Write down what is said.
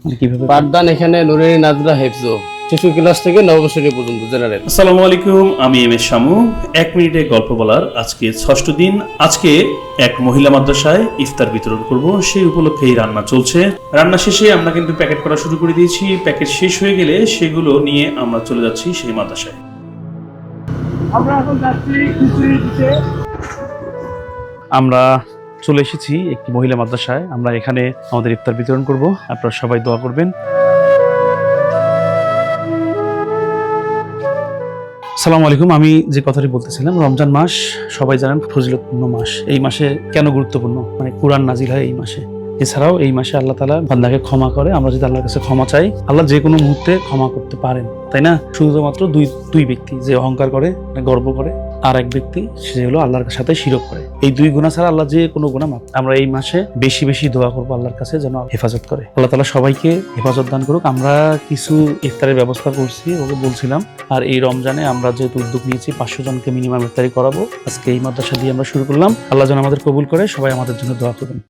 কিভাবে পাঠদান এখানে নুরেরি নাজরা হেফজো শিশু ক্লাস থেকে নবম শ্রেণী পর্যন্ত জেনারেল। আসসালামু আলাইকুম, আমি এম এস শামু। 1 মিনিটে গল্প বলার আজকে 6ষ্ঠ দিন। আজকে এক মহিলা মাদ্রাসায় ইফতার বিতরণ করব, সেই উপলক্ষেই রান্না চলছে। রান্না শেষে আমরা কিন্তু প্যাকেট করা শুরু করে দিয়েছি। প্যাকেট শেষ হয়ে গেলে সেগুলো নিয়ে আমরা চলে যাচ্ছি সেই মাদ্রাসায়। আমরা এখন যাচ্ছি খিচুড়ি দিতে। আমরা চলে এসেছি একটি মহিলা মাদ্রাসায়। আমরা এখানে আমাদের ইফতার বিতরণ করব। আপনারা সবাই দোয়া করবেন। আসসালামু আলাইকুম। আমি যে কথাটি বলতেছিলাম, রমজান মাস সবাই জানেন ফজিলতপূর্ণ মাস। এই মাসে কেন গুরুত্বপূর্ণ, মানে কুরআন নাজিল হয় এই মাসে। এছাড়াও এই মাসে আল্লাহ তাআলা বান্দাকে ক্ষমা করে। আমরা যদি আল্লাহর কাছে ক্ষমা চাই, আল্লাহ যে কোনো মুহূর্তে ক্ষমা করতে পারেন, তাই না? শুধুমাত্র দুই ব্যক্তি, যে অহংকার করে, গর্ব করে, আর এক ব্যক্তি সে হলো আল্লাহর সাথে শিরক করে। এই দুই গুনাহ ছাড়া আল্লাহ যে কোনো গুনাহ মাফ। আমরা এই মাসে বেশি বেশি দোয়া করবো আল্লাহর কাছে যেন হেফাজত করে। আল্লাহ তাআলা সবাইকে হেফাজত দান করুক। আমরা কিছু ইফতারের ব্যবস্থা করছি, ওকে বলছিলাম। আর এই রমজানে আমরা যেহেতু উদ্যোগ নিয়েছি 500 জনকে মিনিমাম ইফতারি করাবো, আজকে এই মাদ্রাসা দিয়ে আমরা শুরু করলাম। আল্লাহ যেন আমাদের কবুল করে। সবাই আমাদের জন্য দোয়া করবেন।